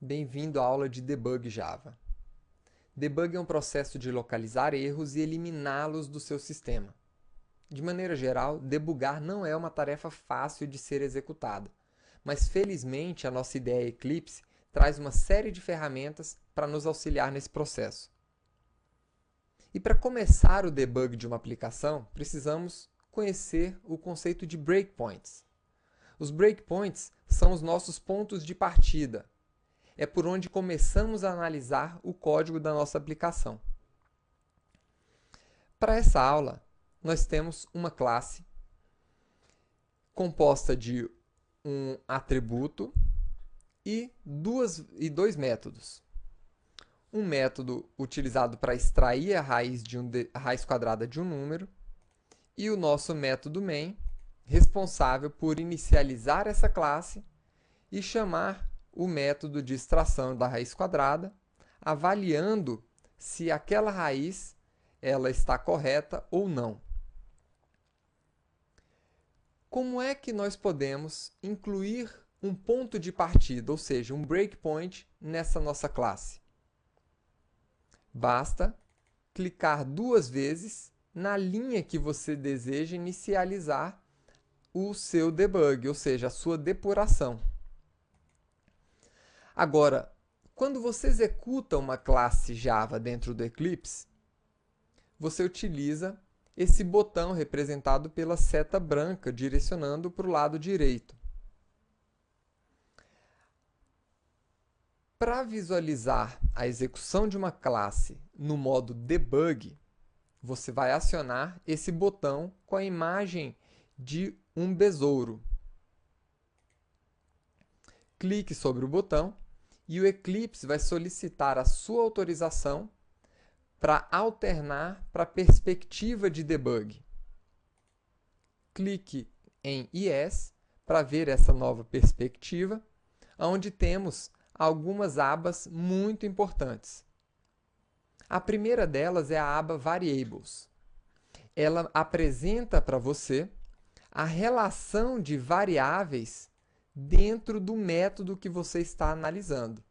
Bem-vindo à aula de Debug Java. Debug é um processo de localizar erros e eliminá-los do seu sistema. De maneira geral, debugar não é uma tarefa fácil de ser executada, mas felizmente a nossa ideia Eclipse traz uma série de ferramentas para nos auxiliar nesse processo. E para começar o debug de uma aplicação, precisamos conhecer o conceito de breakpoints. Os breakpoints são os nossos pontos de partida. É por onde começamos a analisar o código da nossa aplicação. Para essa aula, nós temos uma classe composta de um atributo e dois métodos. Um método utilizado para extrair a raiz quadrada de um número e o nosso método main, responsável por inicializar essa classe e chamar o método de extração da raiz quadrada, avaliando se aquela raiz ela está correta ou não. Como é que nós podemos incluir um ponto de partida, ou seja, um breakpoint, nessa nossa classe? Basta clicar duas vezes na linha que você deseja inicializar o seu debug, ou seja, a sua depuração. Agora, quando você executa uma classe Java dentro do Eclipse, você utiliza esse botão representado pela seta branca direcionando para o lado direito. Para visualizar a execução de uma classe no modo debug, você vai acionar esse botão com a imagem de um besouro. Clique sobre o botão e o Eclipse vai solicitar a sua autorização para alternar para a perspectiva de debug. Clique em Yes para ver essa nova perspectiva, onde temos algumas abas muito importantes. A primeira delas é a aba Variables. Ela apresenta para você a relação de variáveis dentro do método que você está analisando.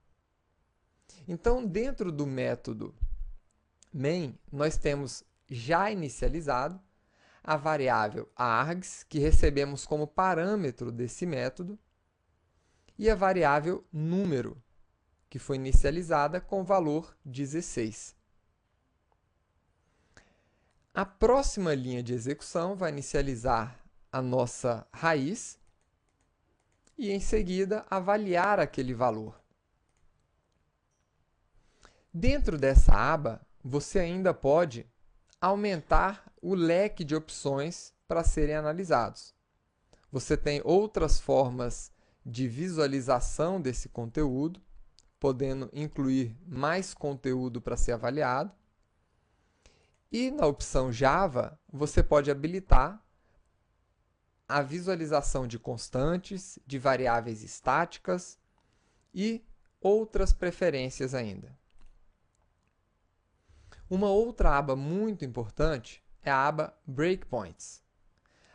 Então, dentro do método main, nós temos já inicializado a variável args, que recebemos como parâmetro desse método, e a variável número, que foi inicializada com o valor 16. A próxima linha de execução vai inicializar a nossa raiz e, em seguida, avaliar aquele valor. Dentro dessa aba, você ainda pode aumentar o leque de opções para serem analisados. Você tem outras formas de visualização desse conteúdo, podendo incluir mais conteúdo para ser avaliado. E na opção Java, você pode habilitar a visualização de constantes, de variáveis estáticas e outras preferências ainda. Uma outra aba muito importante é a aba Breakpoints,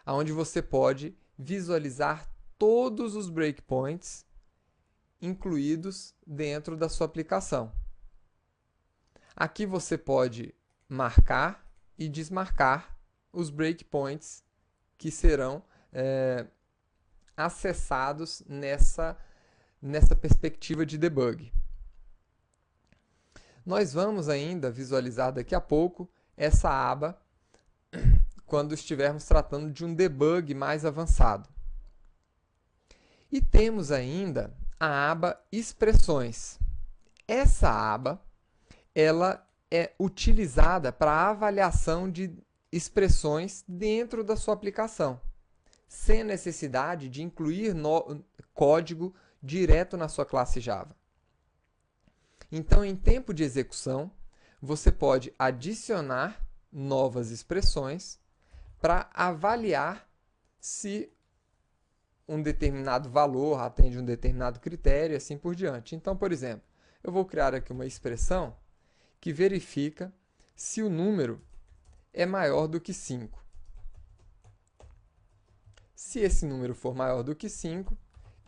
onde você pode visualizar todos os breakpoints incluídos dentro da sua aplicação. Aqui você pode marcar e desmarcar os breakpoints que serão acessados nessa perspectiva de debug. Nós vamos ainda visualizar daqui a pouco essa aba quando estivermos tratando de um debug mais avançado. E temos ainda a aba Expressões. Essa aba ela é utilizada para a avaliação de expressões dentro da sua aplicação, sem necessidade de incluir código direto na sua classe Java. Então, em tempo de execução, você pode adicionar novas expressões para avaliar se um determinado valor atende um determinado critério e assim por diante. Então, por exemplo, eu vou criar aqui uma expressão que verifica se o número é maior do que 5. Se esse número for maior do que 5,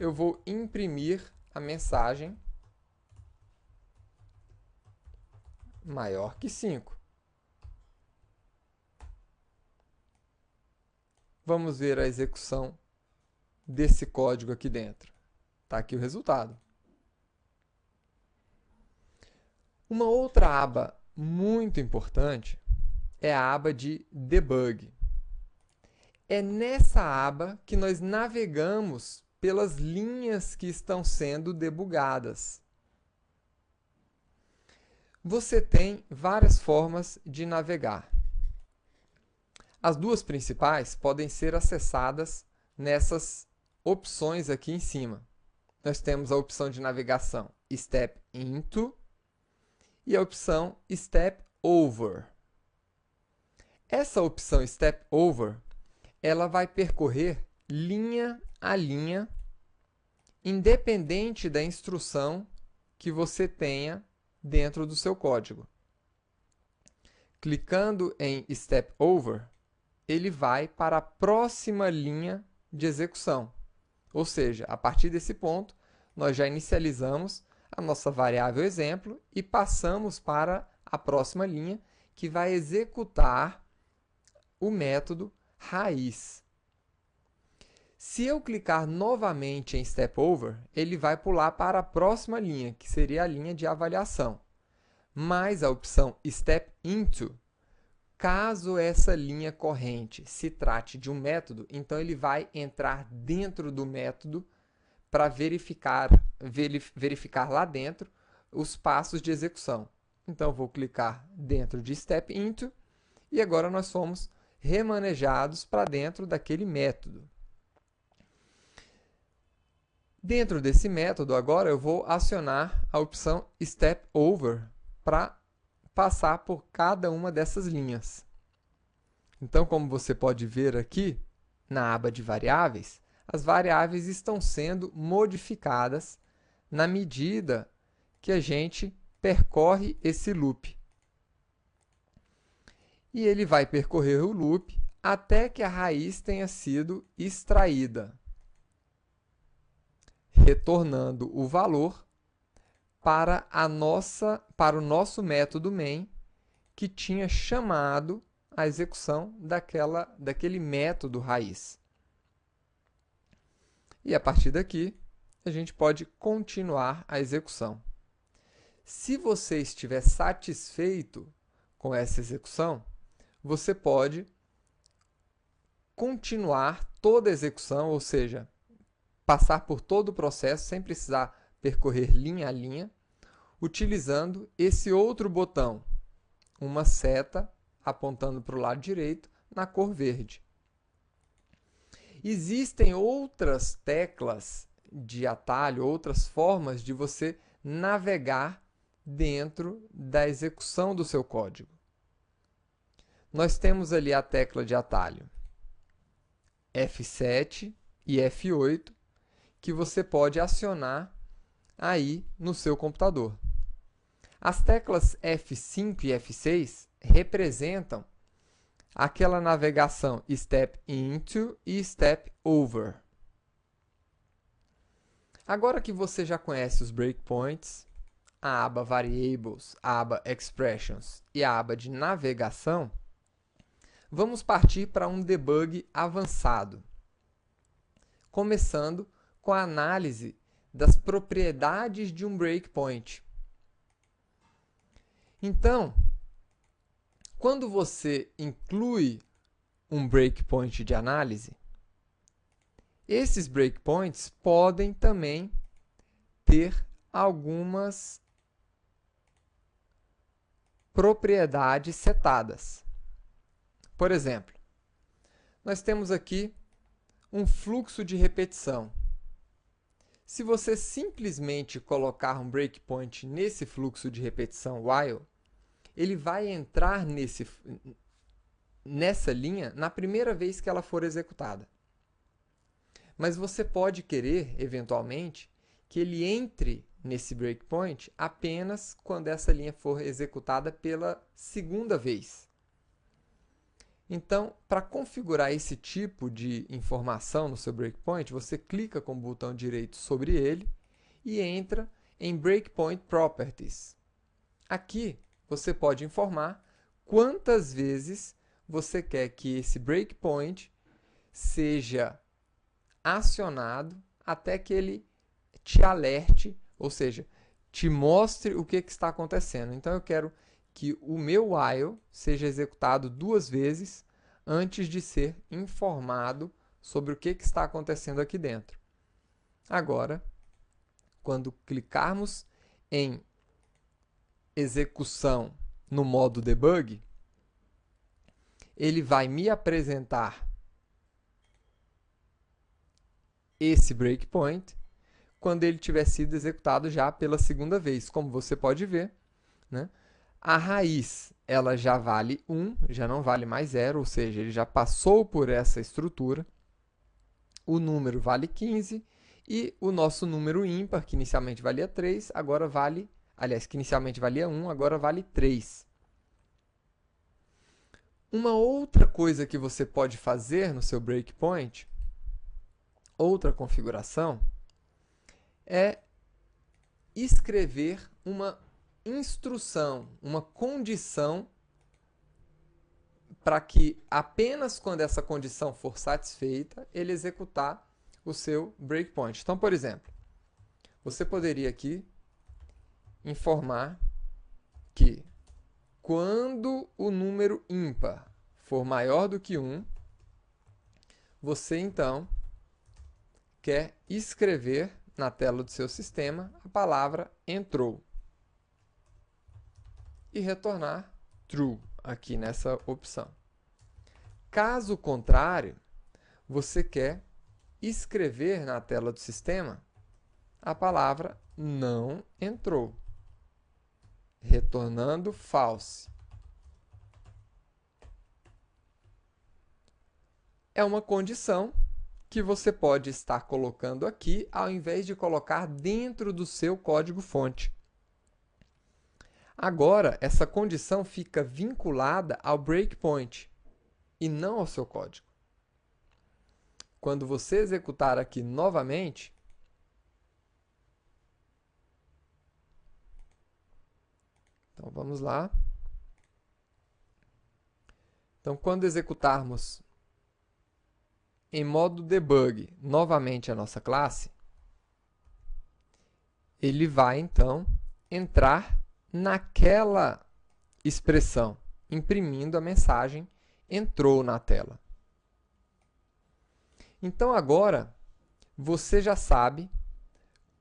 eu vou imprimir a mensagem maior que 5. Vamos ver a execução desse código aqui dentro. Está aqui o resultado. Uma outra aba muito importante é a aba de debug. É nessa aba que nós navegamos pelas linhas que estão sendo debugadas. Você tem várias formas de navegar. As duas principais podem ser acessadas nessas opções aqui em cima. Nós temos a opção de navegação Step Into e a opção Step Over. Essa opção Step Over, ela vai percorrer linha a linha, independente da instrução que você tenha dentro do seu código. Clicando em Step Over, ele vai para a próxima linha de execução. Ou seja, a partir desse ponto, nós já inicializamos a nossa variável exemplo e passamos para a próxima linha, que vai executar o método raiz. Se eu clicar novamente em Step Over, ele vai pular para a próxima linha, que seria a linha de avaliação. Mas a opção Step Into, caso essa linha corrente se trate de um método, então ele vai entrar dentro do método para verificar lá dentro os passos de execução. Então, eu vou clicar dentro de Step Into e agora nós fomos remanejados para dentro daquele método. Dentro desse método, agora eu vou acionar a opção Step Over para passar por cada uma dessas linhas. Então, como você pode ver aqui, na aba de variáveis, as variáveis estão sendo modificadas na medida que a gente percorre esse loop. E ele vai percorrer o loop até que a raiz tenha sido extraída, retornando o valor para o nosso método main, que tinha chamado a execução daquele método raiz. E a partir daqui, a gente pode continuar a execução. Se você estiver satisfeito com essa execução, você pode continuar toda a execução, ou seja, passar por todo o processo sem precisar percorrer linha a linha, utilizando esse outro botão, uma seta apontando para o lado direito na cor verde. Existem outras teclas de atalho, outras formas de você navegar dentro da execução do seu código. Nós temos ali a tecla de atalho F7 e F8, que você pode acionar aí no seu computador. As teclas F5 e F6 representam aquela navegação Step Into e Step Over. Agora que você já conhece os breakpoints, a aba Variables, a aba Expressions e a aba de navegação, vamos partir para um debug avançado, começando com a análise das propriedades de um breakpoint. Então, quando você inclui um breakpoint de análise, esses breakpoints podem também ter algumas propriedades setadas. Por exemplo, nós temos aqui um fluxo de repetição. Se você simplesmente colocar um breakpoint nesse fluxo de repetição while, ele vai entrar nessa linha na primeira vez que ela for executada. Mas você pode querer, eventualmente, que ele entre nesse breakpoint apenas quando essa linha for executada pela segunda vez. Então, para configurar esse tipo de informação no seu breakpoint, você clica com o botão direito sobre ele e entra em Breakpoint Properties. Aqui, você pode informar quantas vezes você quer que esse breakpoint seja acionado até que ele te alerte, ou seja, te mostre o que está acontecendo. Então, eu quero que o meu while seja executado 2 vezes antes de ser informado sobre o que está acontecendo aqui dentro. Agora, quando clicarmos em execução no modo debug, ele vai me apresentar esse breakpoint quando ele tiver sido executado já pela segunda vez. Como você pode ver, né? A raiz ela já vale 1, já não vale mais 0, ou seja, ele já passou por essa estrutura. O número vale 15 e o nosso número ímpar, que inicialmente valia 3, agora vale, aliás, que inicialmente valia 1, agora vale 3. Uma outra coisa que você pode fazer no seu breakpoint, outra configuração, é escrever uma instrução, uma condição para que apenas quando essa condição for satisfeita, ele executar o seu breakpoint. Então, por exemplo, você poderia aqui informar que quando o número ímpar for maior do que 1, você então quer escrever na tela do seu sistema a palavra entrou e retornar true aqui nessa opção. Caso contrário, você quer escrever na tela do sistema a palavra não entrou, retornando false. É uma condição que você pode estar colocando aqui ao invés de colocar dentro do seu código-fonte. Agora, essa condição fica vinculada ao breakpoint e não ao seu código. Quando você executar aqui novamente, então vamos lá. Então, quando executarmos em modo debug novamente a nossa classe, ele vai então entrar naquela expressão, imprimindo a mensagem entrou na tela. Então agora você já sabe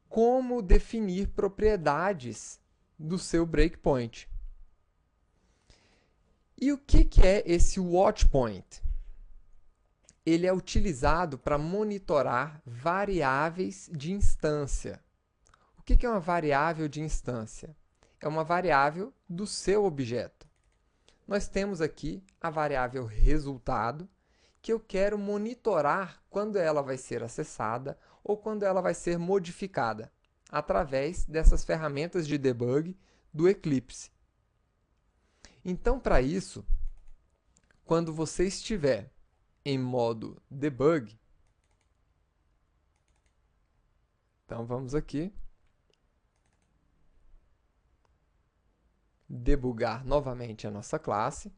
como definir propriedades do seu breakpoint. E o que é esse watchpoint? Ele é utilizado para monitorar variáveis de instância. O que é uma variável de instância? É uma variável do seu objeto. Nós temos aqui a variável resultado, que eu quero monitorar quando ela vai ser acessada ou quando ela vai ser modificada, através dessas ferramentas de debug do Eclipse. Então, para isso, quando você estiver em modo debug, então vamos aqui, debugar novamente a nossa classe.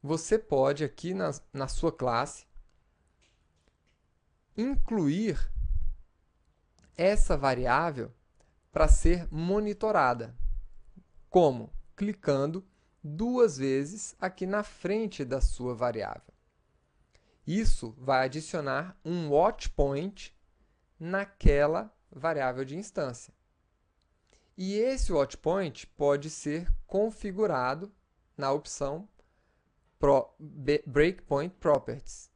Você pode aqui na sua classe incluir essa variável para ser monitorada. Como? Clicando 2 vezes aqui na frente da sua variável. Isso vai adicionar um watchpoint naquela variável de instância. E esse watchpoint pode ser configurado na opção Breakpoint Properties,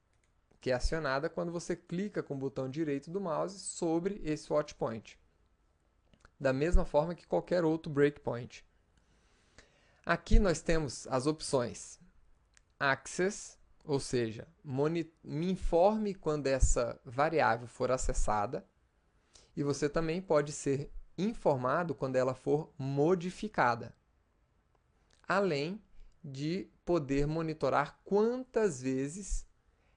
que é acionada quando você clica com o botão direito do mouse sobre esse watchpoint, da mesma forma que qualquer outro breakpoint. Aqui nós temos as opções Access, ou seja, me informe quando essa variável for acessada, e você também pode ser informado quando ela for modificada, além de poder monitorar quantas vezes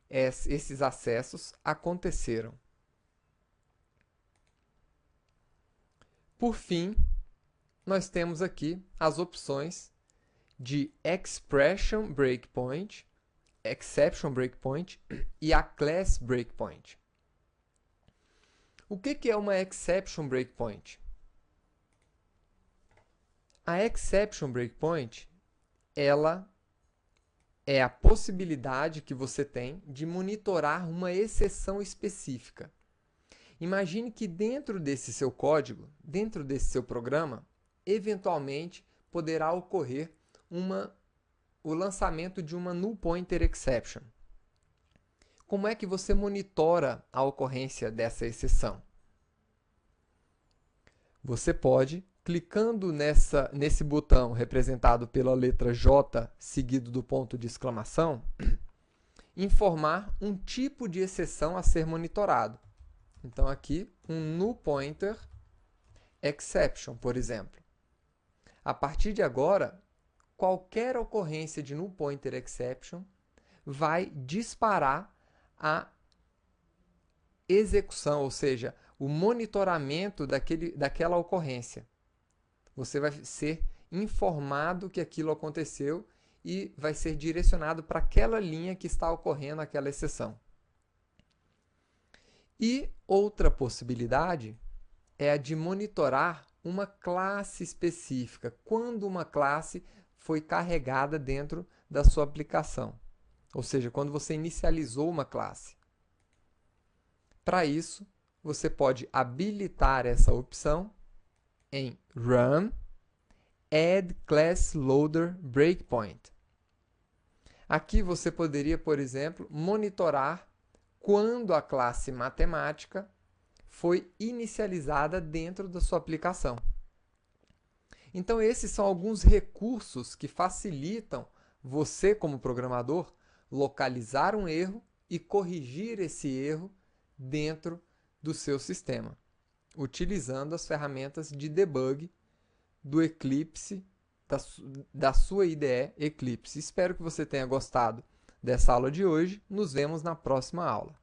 esses acessos aconteceram. Por fim, nós temos aqui as opções de Exception Breakpoint e a Class Breakpoint. O que é uma Exception Breakpoint? A Exception Breakpoint, ela é a possibilidade que você tem de monitorar uma exceção específica. Imagine que dentro desse seu código, dentro desse seu programa, eventualmente poderá ocorrer o lançamento de uma Null Pointer Exception. Como é que você monitora a ocorrência dessa exceção? Você pode, clicando nesse botão representado pela letra J seguido do ponto de exclamação, informar um tipo de exceção a ser monitorado. Então aqui, um Null Pointer Exception, por exemplo. A partir de agora, qualquer ocorrência de Null Pointer Exception vai disparar a execução, ou seja, o monitoramento daquela ocorrência. Você vai ser informado que aquilo aconteceu e vai ser direcionado para aquela linha que está ocorrendo aquela exceção. E outra possibilidade é a de monitorar uma classe específica, quando uma classe foi carregada dentro da sua aplicação. Ou seja, quando você inicializou uma classe. Para isso, você pode habilitar essa opção em Run Add Class Loader Breakpoint. Aqui você poderia, por exemplo, monitorar quando a classe matemática foi inicializada dentro da sua aplicação. Então, esses são alguns recursos que facilitam você, como programador, localizar um erro e corrigir esse erro dentro do seu sistema, utilizando as ferramentas de debug do Eclipse, da sua IDE Eclipse. Espero que você tenha gostado dessa aula de hoje. Nos vemos na próxima aula.